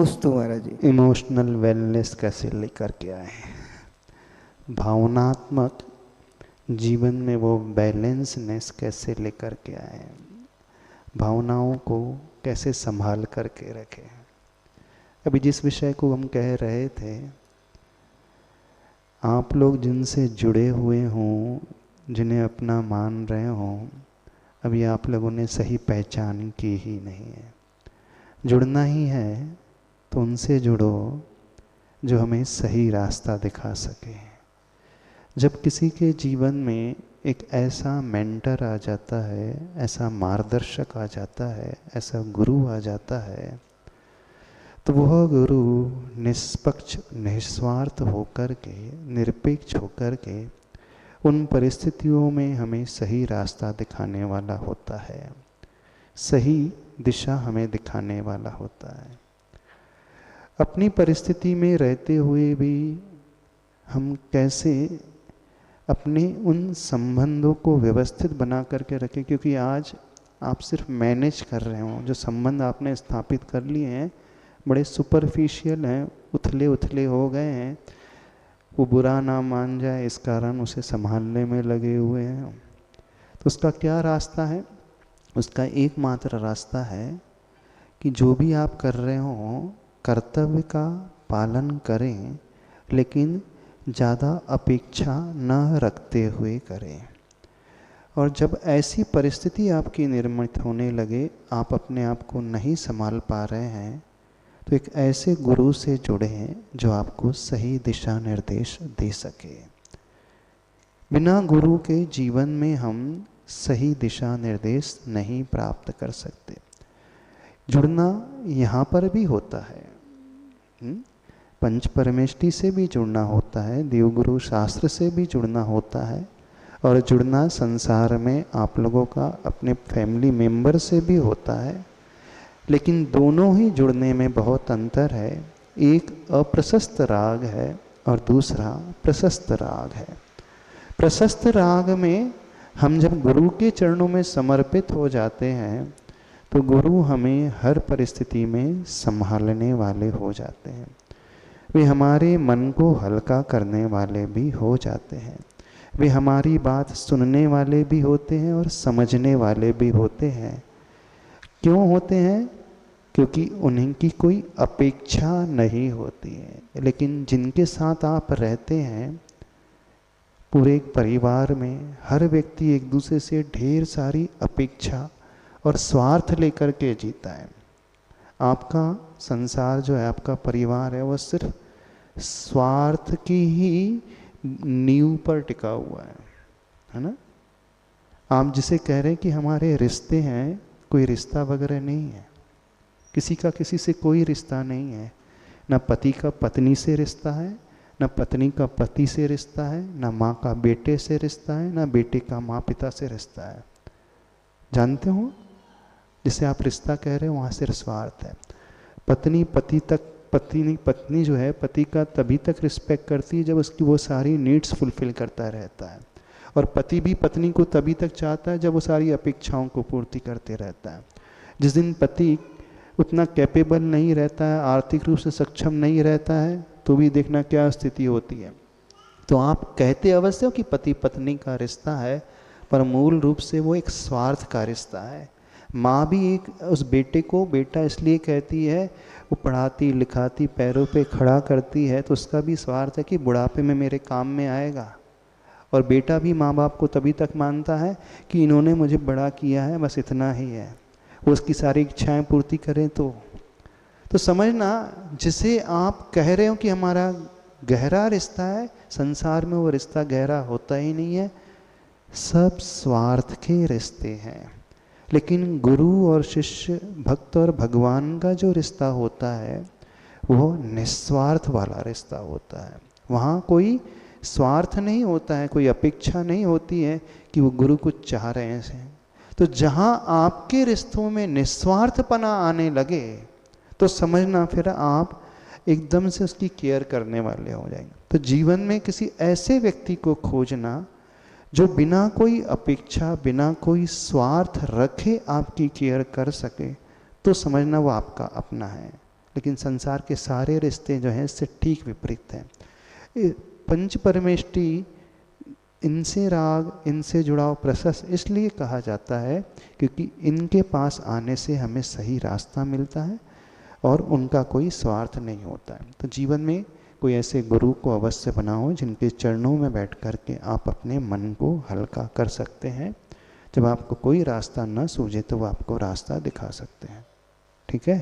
नमोस्तु महाराज जी। Emotional wellness कैसे लेकर के आए, भावनात्मक जीवन में वो बैलेंसनेस कैसे लेकर के आए, भावनाओं को कैसे संभाल करके रखें। अभी जिस विषय को हम कह रहे थे, आप लोग जिनसे जुड़े हुए हों, जिन्हें अपना मान रहे हों, अभी आप लोगों ने सही पहचान की ही नहीं है। जुड़ना ही है तो उनसे जुड़ो जो हमें सही रास्ता दिखा सके। जब किसी के जीवन में एक ऐसा मेंटर आ जाता है, ऐसा मार्गदर्शक आ जाता है, ऐसा गुरु आ जाता है, तो वह गुरु निष्पक्ष निस्वार्थ होकर के, निरपेक्ष होकर के उन परिस्थितियों में हमें सही रास्ता दिखाने वाला होता है, सही दिशा हमें दिखाने वाला होता है। अपनी परिस्थिति में रहते हुए भी हम कैसे अपने उन संबंधों को व्यवस्थित बना करके रखें, क्योंकि आज आप सिर्फ मैनेज कर रहे हो, जो संबंध आपने स्थापित कर लिए हैं बड़े सुपरफिशियल हैं, उथले उथले हो गए हैं, वो बुरा ना मान जाए इस कारण उसे संभालने में लगे हुए हैं। तो उसका क्या रास्ता है? उसका एकमात्र रास्ता है कि जो भी आप कर रहे हो कर्तव्य का पालन करें, लेकिन ज़्यादा अपेक्षा न रखते हुए करें। और जब ऐसी परिस्थिति आपकी निर्मित होने लगे, आप अपने आप को नहीं संभाल पा रहे हैं, तो एक ऐसे गुरु से जुड़ें जो आपको सही दिशा निर्देश दे सके। बिना गुरु के जीवन में हम सही दिशा निर्देश नहीं प्राप्त कर सकते। जुड़ना यहाँ पर भी होता है, पंच परमेष्टि से भी जुड़ना होता है, देवगुरु शास्त्र से भी जुड़ना होता है, और जुड़ना संसार में आप लोगों का अपने फैमिली मेंबर से भी होता है। लेकिन दोनों ही जुड़ने में बहुत अंतर है। एक अप्रशस्त राग है और दूसरा प्रशस्त राग है। प्रशस्त राग में हम जब गुरु के चरणों में समर्पित हो जाते हैं तो गुरु हमें हर परिस्थिति में संभालने वाले हो जाते हैं। वे हमारे मन को हल्का करने वाले भी हो जाते हैं। वे हमारी बात सुनने वाले भी होते हैं और समझने वाले भी होते हैं। क्यों होते हैं? क्योंकि उनकी कोई अपेक्षा नहीं होती है। लेकिन जिनके साथ आप रहते हैं, पूरे एक परिवार में हर व्यक्ति एक दूसरे से ढेर सारी अपेक्षा और स्वार्थ लेकर के जीता है। आपका संसार जो है, आपका परिवार है, वह सिर्फ स्वार्थ की ही नींव पर टिका हुआ है ना। आप जिसे कह रहे हैं कि हमारे रिश्ते हैं, कोई रिश्ता वगैरह नहीं है। किसी का किसी से कोई रिश्ता नहीं है। न पति का पत्नी से रिश्ता है, न पत्नी का पति से रिश्ता है, न माँ का बेटे से रिश्ता है, न बेटे का माँ पिता से रिश्ता है। जानते हो, जिसे आप रिश्ता कह रहे हो वहाँ सिर्फ स्वार्थ है। पत्नी पति तक, पत्नी जो है पति का तभी तक रिस्पेक्ट करती है जब उसकी वो सारी नीड्स फुलफिल करता रहता है, और पति भी पत्नी को तभी तक चाहता है जब वो सारी अपेक्षाओं को पूर्ति करते रहता है। जिस दिन पति उतना कैपेबल नहीं रहता है, आर्थिक रूप से सक्षम नहीं रहता है, तो भी देखना क्या स्थिति होती है। तो आप कहते अवश्य हो कि पति पत्नी का रिश्ता है, पर मूल रूप से वो एक स्वार्थ का रिश्ता है। माँ भी एक उस बेटे को बेटा इसलिए कहती है, वो पढ़ाती लिखाती पैरों पे खड़ा करती है, तो उसका भी स्वार्थ है कि बुढ़ापे में मेरे काम में आएगा। और बेटा भी माँ बाप को तभी तक मानता है कि इन्होंने मुझे बड़ा किया है, बस इतना ही है, वो उसकी सारी इच्छाएं पूर्ति करें। तो समझना, जिसे आप कह रहे हो कि हमारा गहरा रिश्ता है, संसार में वो रिश्ता गहरा होता ही नहीं है। सब स्वार्थ के रिश्ते हैं। लेकिन गुरु और शिष्य, भक्त और भगवान का जो रिश्ता होता है वो निस्वार्थ वाला रिश्ता होता है। वहाँ कोई स्वार्थ नहीं होता है, कोई अपेक्षा नहीं होती है कि वो गुरु कुछ चाह रहे हैं। तो जहाँ आपके रिश्तों में निस्वार्थपना आने लगे तो समझना फिर आप एकदम से उसकी केयर करने वाले हो जाएंगे। तो जीवन में किसी ऐसे व्यक्ति को खोजना जो बिना कोई अपेक्षा, बिना कोई स्वार्थ रखे आपकी केयर कर सके, तो समझना वो आपका अपना है। लेकिन संसार के सारे रिश्ते जो हैं इससे ठीक विपरीत हैं। पंच परमेष्टि, इनसे राग, इनसे जुड़ाव प्रशस्त इसलिए कहा जाता है क्योंकि इनके पास आने से हमें सही रास्ता मिलता है और उनका कोई स्वार्थ नहीं होता है। तो जीवन में कोई ऐसे गुरु को अवश्य बनाओ जिनके चरणों में बैठ कर के आप अपने मन को हल्का कर सकते हैं। जब आपको कोई रास्ता न सूझे तो वो आपको रास्ता दिखा सकते हैं। ठीक है।